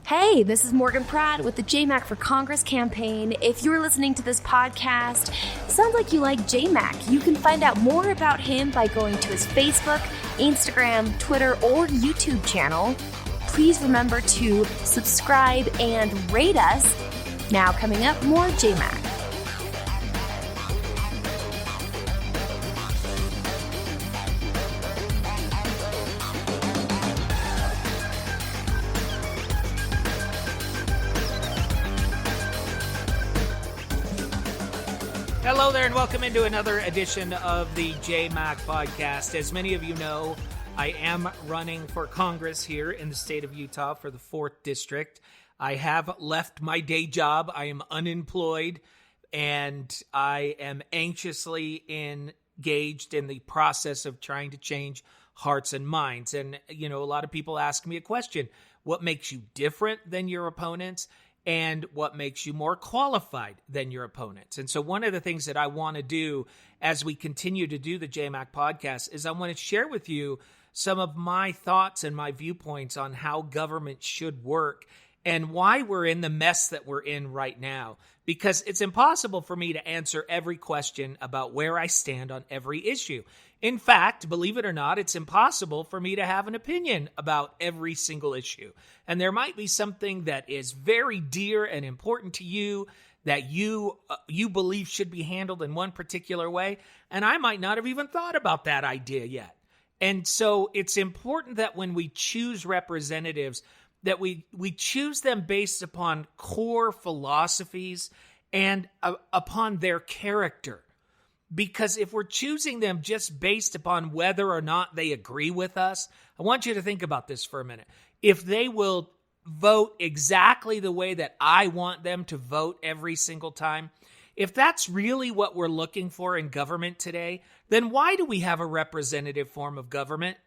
Hey, this is Morgan Pratt with the JMac for Congress campaign. If you're listening to this podcast, it sounds like you like JMac. You can find out more about him by going to his Facebook, Instagram, Twitter, or YouTube channel. Please remember to subscribe and rate us. Now coming up, more JMac. Hello there and welcome into another edition of the JMac podcast. As many of you know, I am running for Congress here in the state of Utah for the 4th District. I have left my day job. I am unemployed and I am anxiously engaged in the process of trying to change hearts and minds. And, you know, a lot of people ask me a question: what makes you different than your opponents? And what makes you more qualified than your opponents? And so one of the things that I want to do as we continue to do the JMac podcast is I want to share with you some of my thoughts and my viewpoints on how government should work and why we're in the mess that we're in right now. Because it's impossible for me to answer every question about where I stand on every issue. In fact, believe it or not, it's impossible for me to have an opinion about every single issue. And there might be something that is very dear and important to you that you believe should be handled in one particular way, and I might not have even thought about that idea yet. And so it's important that when we choose representatives, that we choose them based upon core philosophies and upon their character. Because if we're choosing them just based upon whether or not they agree with us, I want you to think about this for a minute. If they will vote exactly the way that I want them to vote every single time, if that's really what we're looking for in government today, then why do we have a representative form of government?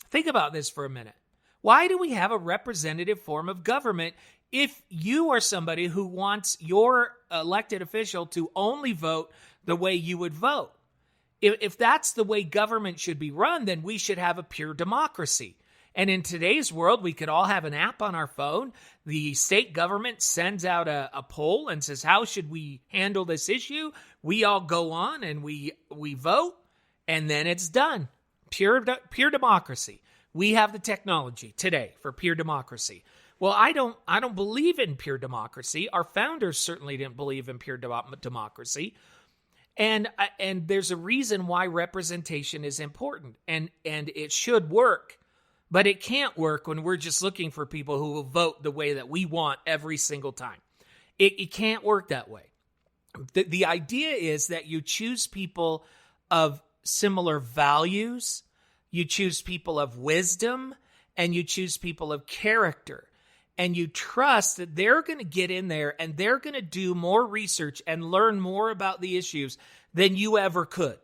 Think about this for a minute. Why do we have a representative form of government if you are somebody who wants your elected official to only vote the way you would vote? If that's the way government should be run, then we should have a pure democracy. And in today's world, we could all have an app on our phone. The state government sends out a poll and says, how should we handle this issue? We all go on and we vote, and then it's done. Pure democracy. We have the technology today for pure democracy. Well, I don't believe in pure democracy. Our founders certainly didn't believe in pure democracy. And there's a reason why representation is important, and it should work. But it can't work when we're just looking for people who will vote the way that we want every single time. It can't work that way. The idea is that you choose people of similar values, you choose people of wisdom, and you choose people of character. And you trust that they're going to get in there and they're going to do more research and learn more about the issues than you ever could.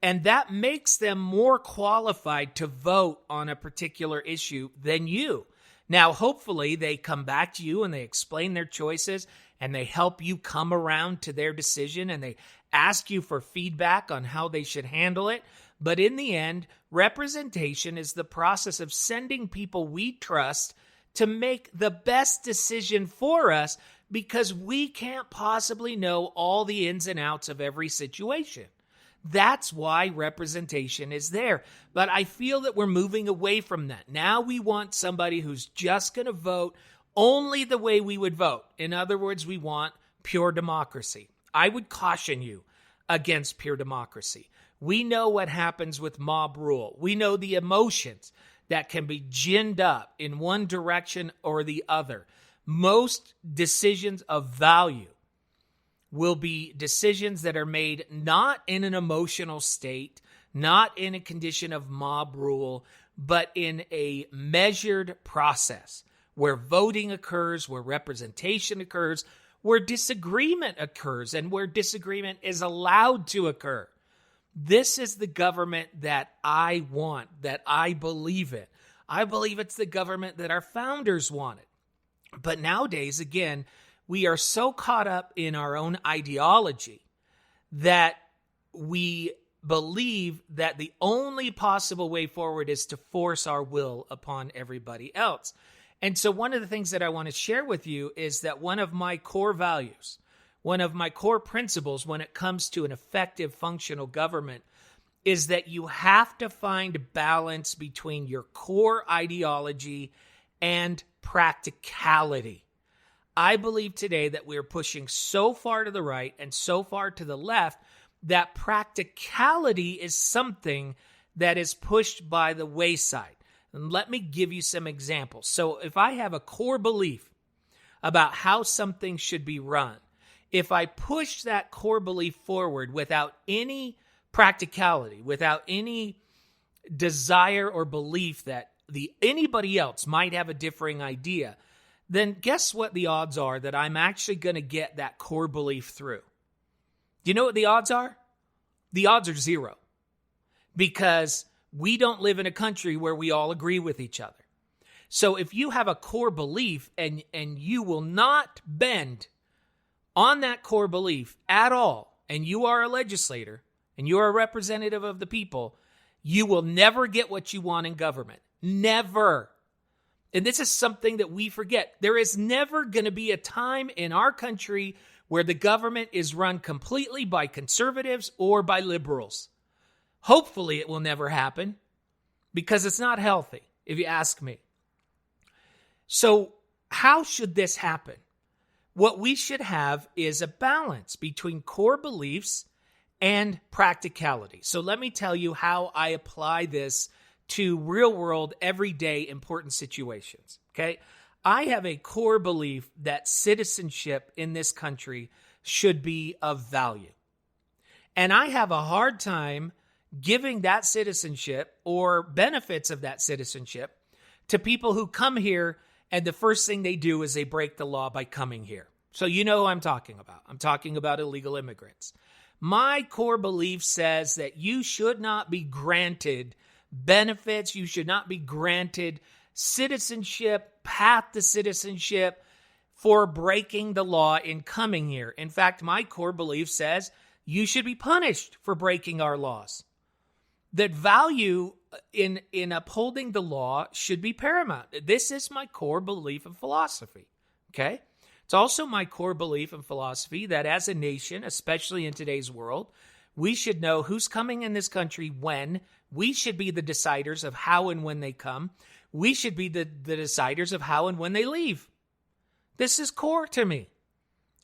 And that makes them more qualified to vote on a particular issue than you. Now, hopefully, they come back to you and they explain their choices and they help you come around to their decision and they ask you for feedback on how they should handle it. But in the end, representation is the process of sending people we trust to make the best decision for us because we can't possibly know all the ins and outs of every situation. That's why representation is there. But I feel that we're moving away from that. Now we want somebody who's just going to vote only the way we would vote. In other words, we want pure democracy. I would caution you against pure democracy. We know what happens with mob rule. We know the emotions that can be ginned up in one direction or the other. Most decisions of value will be decisions that are made not in an emotional state, not in a condition of mob rule, but in a measured process where voting occurs, where representation occurs, where disagreement occurs, and where disagreement is allowed to occur. This is the government that I want, that I believe in. I believe it's the government that our founders wanted. But nowadays, again, we are so caught up in our own ideology that we believe that the only possible way forward is to force our will upon everybody else. And so one of the things that I want to share with you is that one of my core values, one of my core principles when it comes to an effective, functional government is that you have to find balance between your core ideology and practicality. I believe today that we're pushing so far to the right and so far to the left that practicality is something that is pushed by the wayside. And let me give you some examples. So if I have a core belief about how something should be run, if I push that core belief forward without any practicality, without any desire or belief that anybody else might have a differing idea, then guess what the odds are that I'm actually going to get that core belief through? Do you know what the odds are? The odds are zero, because we don't live in a country where we all agree with each other. So if you have a core belief and you will not bend on that core belief at all, and you are a legislator and you are a representative of the people, you will never get what you want in government. Never. And this is something that we forget. There is never going to be a time in our country where the government is run completely by conservatives or by liberals. Hopefully it will never happen, because it's not healthy, if you ask me. So how should this happen? What we should have is a balance between core beliefs and practicality. So let me tell you how I apply this to real world, everyday important situations. Okay. I have a core belief that citizenship in this country should be of value. And I have a hard time giving that citizenship or benefits of that citizenship to people who come here and the first thing they do is they break the law by coming here. So you know who I'm talking about. I'm talking about illegal immigrants. My core belief says that you should not be granted benefits. You should not be granted citizenship, path to citizenship for breaking the law in coming here. In fact, my core belief says you should be punished for breaking our laws. That value in upholding the law should be paramount. This is my core belief and philosophy, okay? It's also my core belief and philosophy that as a nation, especially in today's world, we should know who's coming in this country when. We should be the deciders of how and when they come. We should be the deciders of how and when they leave. This is core to me.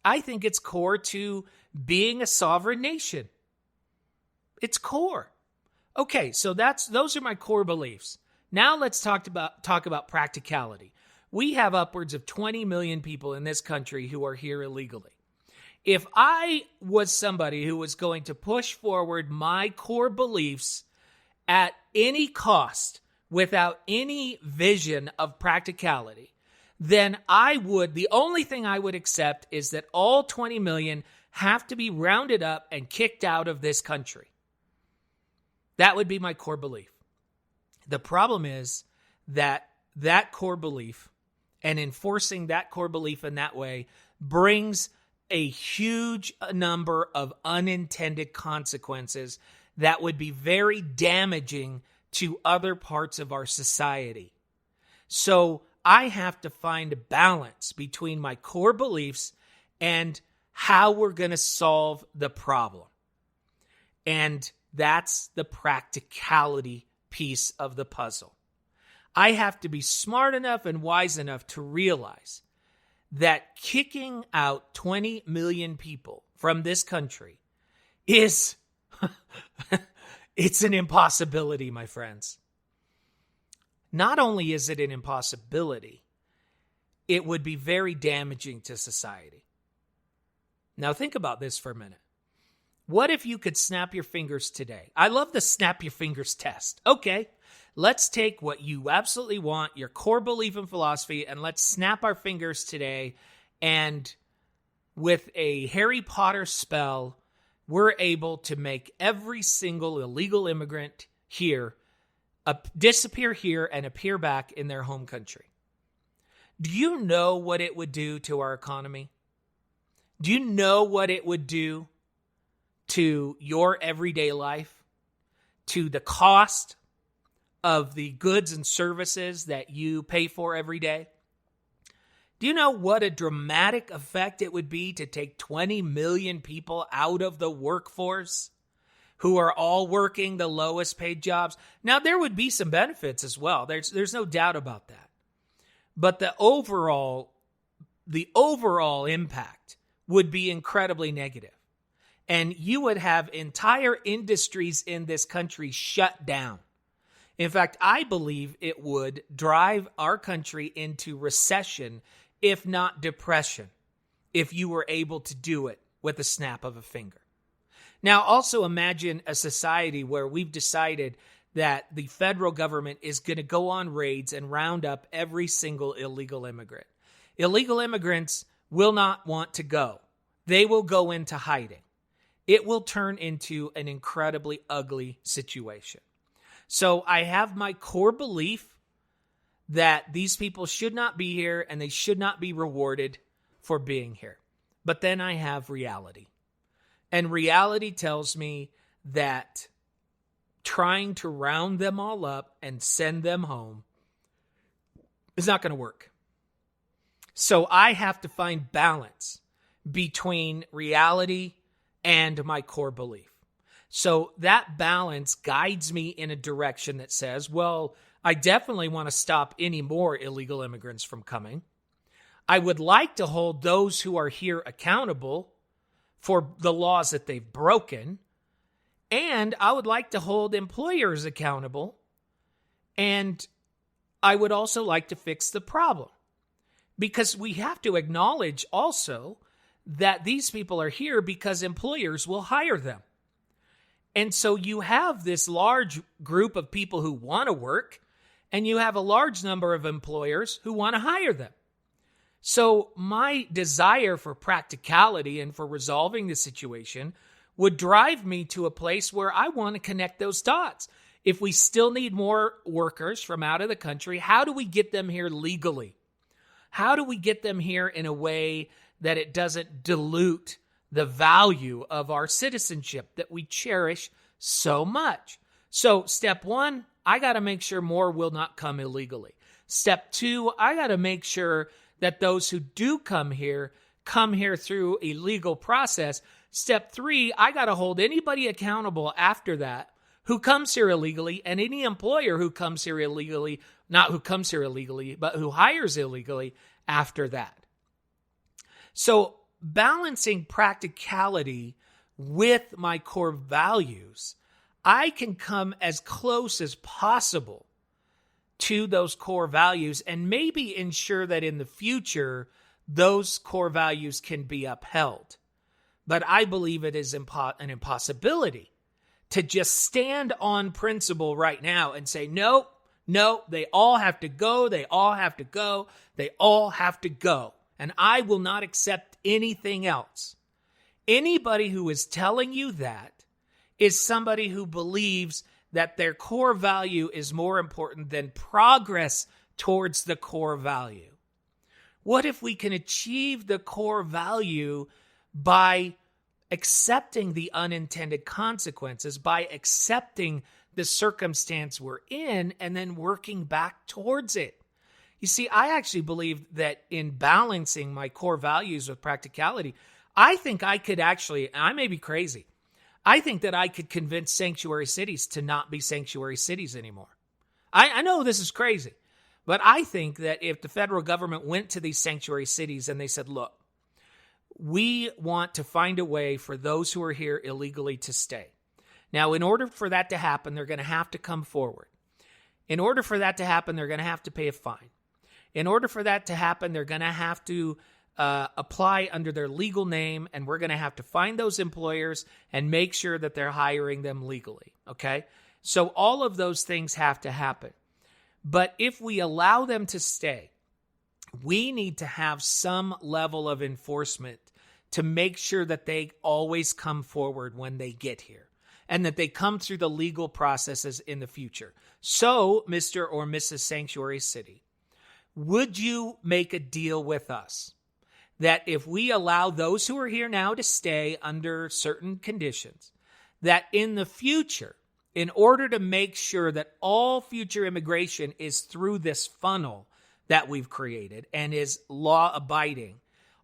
I think it's core to being a sovereign nation. It's core. Okay, so those are my core beliefs. Now let's talk about practicality. We have upwards of 20 million people in this country who are here illegally. If I was somebody who was going to push forward my core beliefs at any cost without any vision of practicality, then the only thing I would accept is that all 20 million have to be rounded up and kicked out of this country. That would be my core belief. The problem is that core belief and enforcing that core belief in that way brings a huge number of unintended consequences that would be very damaging to other parts of our society. So I have to find a balance between my core beliefs and how we're going to solve the problem. And that's the practicality piece of the puzzle. I have to be smart enough and wise enough to realize that kicking out 20 million people from this country is, it's an impossibility, my friends. Not only is it an impossibility, it would be very damaging to society. Now think about this for a minute. What if you could snap your fingers today? I love the snap your fingers test. Okay, let's take what you absolutely want, your core belief and philosophy, and let's snap our fingers today. And with a Harry Potter spell, we're able to make every single illegal immigrant here disappear here and appear back in their home country. Do you know what it would do to our economy? Do you know what it would do to your everyday life, to the cost of the goods and services that you pay for every day? Do you know what a dramatic effect it would be to take 20 million people out of the workforce who are all working the lowest paid jobs? Now, there would be some benefits as well. There's no doubt about that. But the overall impact would be incredibly negative. And you would have entire industries in this country shut down. In fact, I believe it would drive our country into recession, if not depression, if you were able to do it with a snap of a finger. Now, also imagine a society where we've decided that the federal government is going to go on raids and round up every single illegal immigrant. Illegal immigrants will not want to go. They will go into hiding. It will turn into an incredibly ugly situation. So I have my core belief that these people should not be here and they should not be rewarded for being here. But then I have reality. And reality tells me that trying to round them all up and send them home is not going to work. So I have to find balance between reality and my core belief. So that balance guides me in a direction that says, well, I definitely want to stop any more illegal immigrants from coming. I would like to hold those who are here accountable for the laws that they've broken. And I would like to hold employers accountable. And I would also like to fix the problem. Because we have to acknowledge also that these people are here because employers will hire them. And so you have this large group of people who want to work, and you have a large number of employers who want to hire them. So my desire for practicality and for resolving the situation would drive me to a place where I want to connect those dots. If we still need more workers from out of the country, how do we get them here legally? How do we get them here in a way that it doesn't dilute the value of our citizenship that we cherish so much? So step one, I got to make sure more will not come illegally. Step two, I got to make sure that those who do come here through a legal process. Step three, I got to hold anybody accountable after that who comes here illegally, and any employer who comes here illegally, not who comes here illegally, but who hires illegally after that. So balancing practicality with my core values, I can come as close as possible to those core values and maybe ensure that in the future, those core values can be upheld. But I believe it is an impossibility to just stand on principle right now and say, no, they all have to go, they all have to go, they all have to go. And I will not accept anything else. Anybody who is telling you that is somebody who believes that their core value is more important than progress towards the core value. What if we can achieve the core value by accepting the unintended consequences, by accepting the circumstance we're in, and then working back towards it? You see, I actually believe that in balancing my core values with practicality, I think I could actually, and I may be crazy, I think that I could convince sanctuary cities to not be sanctuary cities anymore. I know this is crazy, but I think that if the federal government went to these sanctuary cities and they said, look, we want to find a way for those who are here illegally to stay. Now, in order for that to happen, they're going to have to come forward. In order for that to happen, they're going to have to pay a fine. In order for that to happen, they're going to have to apply under their legal name, and we're going to have to find those employers and make sure that they're hiring them legally, okay? So all of those things have to happen. But if we allow them to stay, we need to have some level of enforcement to make sure that they always come forward when they get here and that they come through the legal processes in the future. So, Mr. or Mrs. Sanctuary City, would you make a deal with us that if we allow those who are here now to stay under certain conditions, that in the future, in order to make sure that all future immigration is through this funnel, that we've created and is law abiding.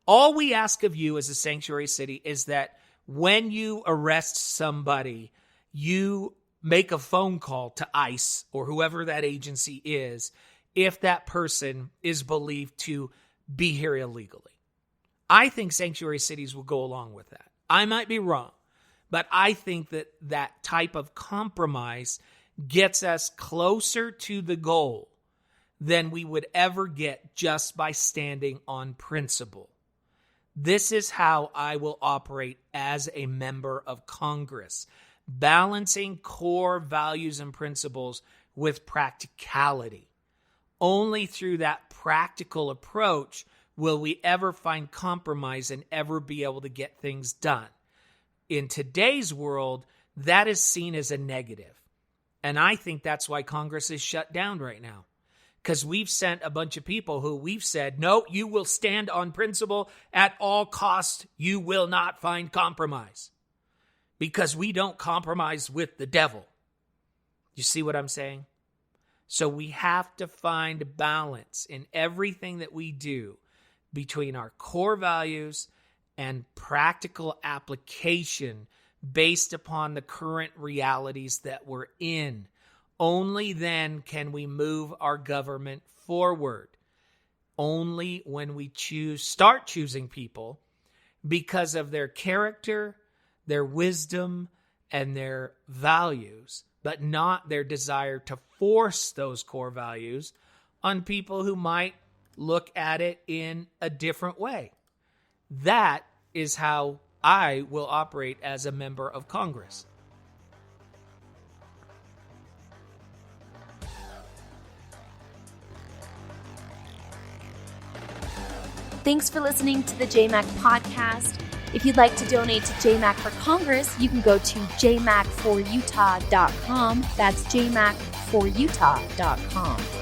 All we ask of you as a sanctuary city is that when you arrest somebody, you make a phone call to ICE or whoever that agency is if that person is believed to be here illegally. I think sanctuary cities will go along with that. I might be wrong, but I think that that type of compromise gets us closer to the goal than we would ever get just by standing on principle. This is how I will operate as a member of Congress, balancing core values and principles with practicality. Only through that practical approach will we ever find compromise and ever be able to get things done. In today's world, that is seen as a negative. And I think that's why Congress is shut down right now. Because we've sent a bunch of people who we've said, no, you will stand on principle at all costs. You will not find compromise. Because we don't compromise with the devil. You see what I'm saying? So we have to find balance in everything that we do between our core values and practical application based upon the current realities that we're in. Only then can we move our government forward. Only when we start choosing people because of their character, their wisdom, and their values, but not their desire to force those core values on people who might look at it in a different way. That is how I will operate as a member of Congress. Thanks for listening to the JMac podcast. If you'd like to donate to JMac for Congress, you can go to jmacforutah.com. That's jmacforutah.com.